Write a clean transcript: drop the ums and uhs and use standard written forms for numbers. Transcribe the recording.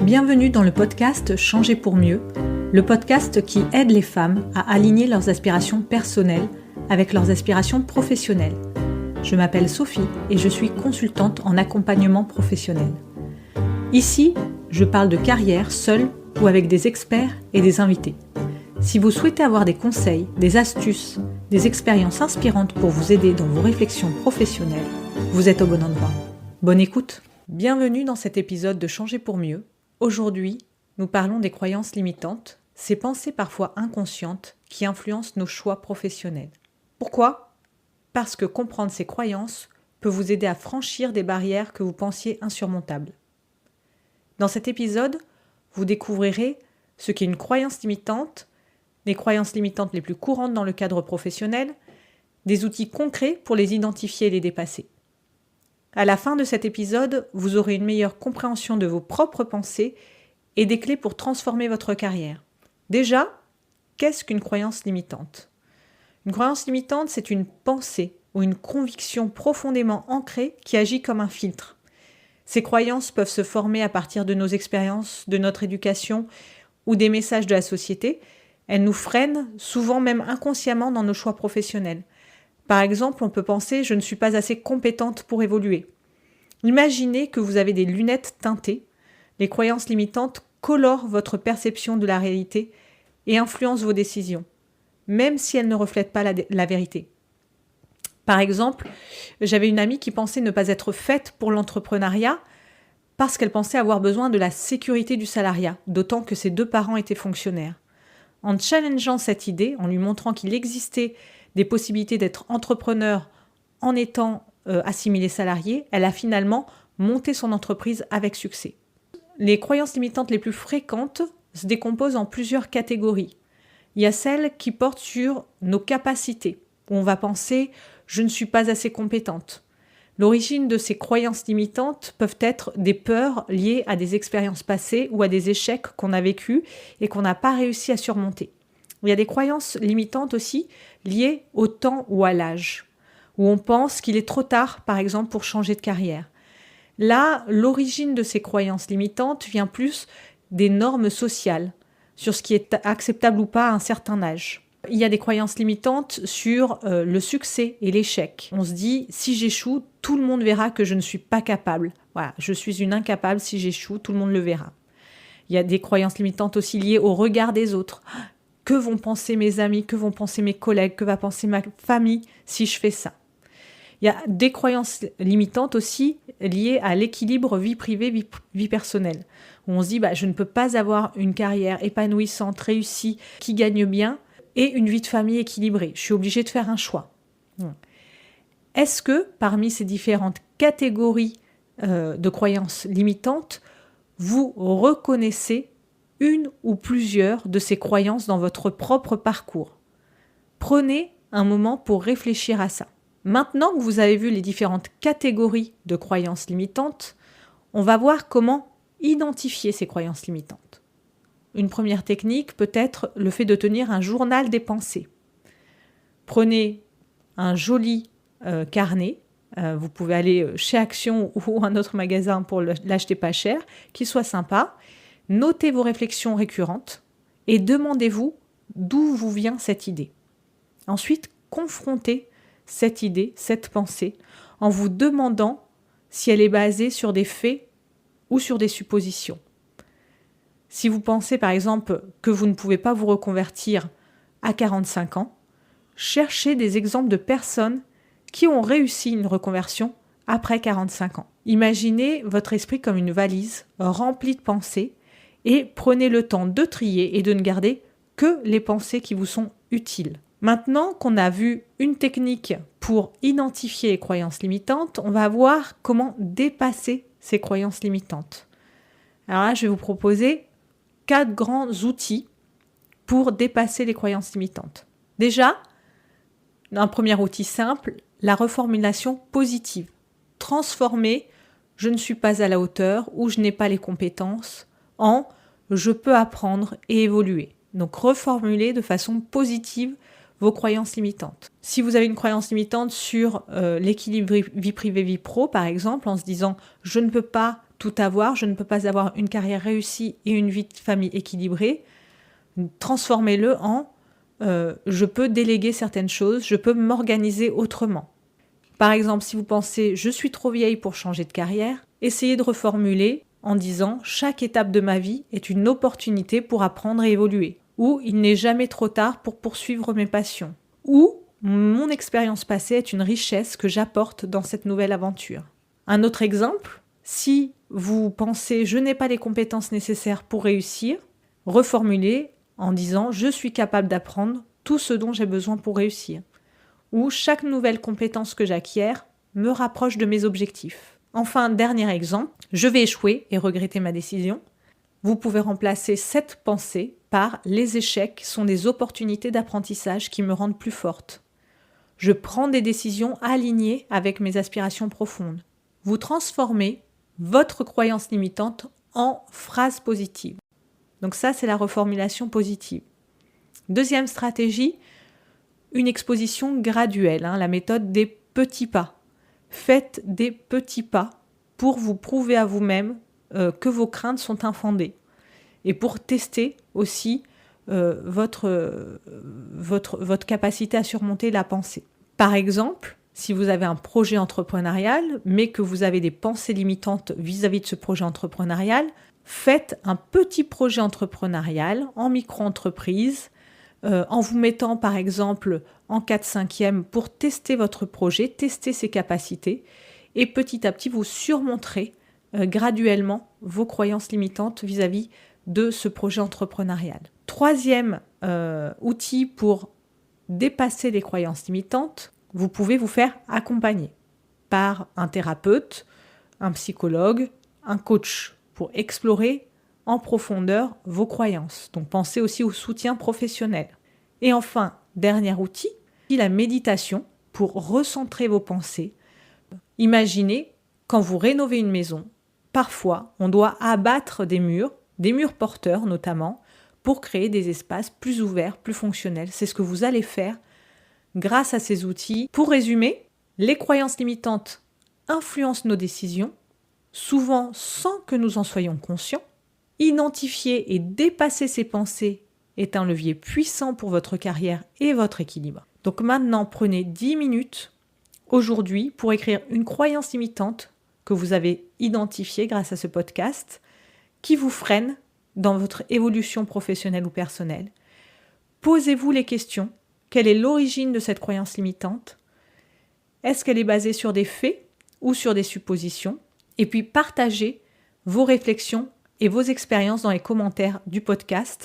Bienvenue dans le podcast Changer pour mieux, le podcast qui aide les femmes à aligner leurs aspirations personnelles avec leurs aspirations professionnelles. Je m'appelle Sophie et je suis consultante en accompagnement professionnel. Ici, je parle de carrière seule ou avec des experts et des invités. Si vous souhaitez avoir des conseils, des astuces, des expériences inspirantes pour vous aider dans vos réflexions professionnelles, vous êtes au bon endroit. Bonne écoute! Bienvenue dans cet épisode de Changer pour mieux. Aujourd'hui, nous parlons des croyances limitantes, ces pensées parfois inconscientes qui influencent nos choix professionnels. Pourquoi ? Parce que comprendre ces croyances peut vous aider à franchir des barrières que vous pensiez insurmontables. Dans cet épisode, vous découvrirez ce qu'est une croyance limitante, les croyances limitantes les plus courantes dans le cadre professionnel, des outils concrets pour les identifier et les dépasser. À la fin de cet épisode, vous aurez une meilleure compréhension de vos propres pensées et des clés pour transformer votre carrière. Déjà, qu'est-ce qu'une croyance limitante ? Une croyance limitante, c'est une pensée ou une conviction profondément ancrée qui agit comme un filtre. Ces croyances peuvent se former à partir de nos expériences, de notre éducation ou des messages de la société. Elles nous freinent, souvent même inconsciemment, dans nos choix professionnels. Par exemple, on peut penser « je ne suis pas assez compétente pour évoluer ». Imaginez que vous avez des lunettes teintées. Les croyances limitantes colorent votre perception de la réalité et influencent vos décisions, même si elles ne reflètent pas la vérité. Par exemple, j'avais une amie qui pensait ne pas être faite pour l'entrepreneuriat parce qu'elle pensait avoir besoin de la sécurité du salariat, d'autant que ses deux parents étaient fonctionnaires. En challengeant cette idée, en lui montrant qu'il existait des possibilités d'être entrepreneur en étant assimilée salariée, elle a finalement monté son entreprise avec succès. Les croyances limitantes les plus fréquentes se décomposent en plusieurs catégories. Il y a celles qui portent sur nos capacités, où on va penser « je ne suis pas assez compétente ». L'origine de ces croyances limitantes peuvent être des peurs liées à des expériences passées ou à des échecs qu'on a vécus et qu'on n'a pas réussi à surmonter. Il y a des croyances limitantes aussi liées au temps ou à l'âge, où on pense qu'il est trop tard, par exemple, pour changer de carrière. Là, l'origine de ces croyances limitantes vient plus des normes sociales, sur ce qui est acceptable ou pas à un certain âge. Il y a des croyances limitantes sur le succès et l'échec. On se dit, si j'échoue, tout le monde verra que je ne suis pas capable. Voilà, je suis une incapable, si j'échoue, tout le monde le verra. Il y a des croyances limitantes aussi liées au regard des autres. Que vont penser mes amis, que vont penser mes collègues, que va penser ma famille si je fais ça ? Il y a des croyances limitantes aussi liées à l'équilibre vie privée, vie personnelle. Où on se dit, je ne peux pas avoir une carrière épanouissante, réussie, qui gagne bien, et une vie de famille équilibrée. Je suis obligée de faire un choix. Est-ce que, parmi ces différentes catégories de croyances limitantes, vous reconnaissez une ou plusieurs de ces croyances dans votre propre parcours ? Prenez un moment pour réfléchir à ça. Maintenant que vous avez vu les différentes catégories de croyances limitantes, on va voir comment identifier ces croyances limitantes. Une première technique peut être le fait de tenir un journal des pensées. Prenez un joli carnet, vous pouvez aller chez Action ou un autre magasin pour l'acheter pas cher, qui soit sympa. Notez vos réflexions récurrentes et demandez-vous d'où vous vient cette idée. Ensuite, confrontez cette idée, cette pensée, en vous demandant si elle est basée sur des faits ou sur des suppositions. Si vous pensez par exemple que vous ne pouvez pas vous reconvertir à 45 ans, cherchez des exemples de personnes qui ont réussi une reconversion après 45 ans. Imaginez votre esprit comme une valise remplie de pensées et prenez le temps de trier et de ne garder que les pensées qui vous sont utiles. Maintenant qu'on a vu une technique pour identifier les croyances limitantes, on va voir comment dépasser ces croyances limitantes. Alors là, je vais vous proposer 4 grands outils pour dépasser les croyances limitantes. Déjà, un premier outil simple, la reformulation positive. Transformer « je ne suis pas à la hauteur » ou « je n'ai pas les compétences » en « je peux apprendre et évoluer ». Donc reformuler de façon positive vos croyances limitantes. Si vous avez une croyance limitante sur l'équilibre vie privée, vie pro, par exemple, en se disant « je ne peux pas tout avoir, je ne peux pas avoir une carrière réussie et une vie de famille équilibrée. Transformez-le en je peux déléguer certaines choses, je peux m'organiser autrement. Par exemple, si vous pensez je suis trop vieille pour changer de carrière, essayez de reformuler en disant chaque étape de ma vie est une opportunité pour apprendre et évoluer. Ou il n'est jamais trop tard pour poursuivre mes passions. Ou mon expérience passée est une richesse que j'apporte dans cette nouvelle aventure. Un autre exemple, si vous pensez je n'ai pas les compétences nécessaires pour réussir, reformulez en disant je suis capable d'apprendre tout ce dont j'ai besoin pour réussir. Ou chaque nouvelle compétence que j'acquiers me rapproche de mes objectifs. Enfin, dernier exemple, je vais échouer et regretter ma décision. Vous pouvez remplacer cette pensée par les échecs sont des opportunités d'apprentissage qui me rendent plus forte. Je prends des décisions alignées avec mes aspirations profondes. Vous transformez votre croyance limitante en phrase positive. Donc ça, c'est la reformulation positive. Deuxième stratégie, une exposition graduelle, la méthode des petits pas. Faites des petits pas pour vous prouver à vous-même que vos craintes sont infondées et pour tester aussi votre capacité à surmonter la pensée. Par exemple, si vous avez un projet entrepreneurial, mais que vous avez des pensées limitantes vis-à-vis de ce projet entrepreneurial, faites un petit projet entrepreneurial en micro-entreprise, en vous mettant par exemple en 4/5e pour tester votre projet, tester ses capacités, et petit à petit vous surmonterez graduellement vos croyances limitantes vis-à-vis de ce projet entrepreneurial. Troisième outil pour dépasser les croyances limitantes, vous pouvez vous faire accompagner par un thérapeute, un psychologue, un coach pour explorer en profondeur vos croyances. Donc pensez aussi au soutien professionnel. Et enfin, dernier outil, la méditation pour recentrer vos pensées. Imaginez quand vous rénovez une maison, parfois on doit abattre des murs porteurs notamment, pour créer des espaces plus ouverts, plus fonctionnels. C'est ce que vous allez faire grâce à ces outils. Pour résumer, les croyances limitantes influencent nos décisions, souvent sans que nous en soyons conscients. Identifier et dépasser ces pensées est un levier puissant pour votre carrière et votre équilibre. Donc maintenant, prenez 10 minutes aujourd'hui pour écrire une croyance limitante que vous avez identifiée grâce à ce podcast, qui vous freine dans votre évolution professionnelle ou personnelle. Posez-vous les questions. Quelle est l'origine de cette croyance limitante ? Est-ce qu'elle est basée sur des faits ou sur des suppositions ? Et puis partagez vos réflexions et vos expériences dans les commentaires du podcast.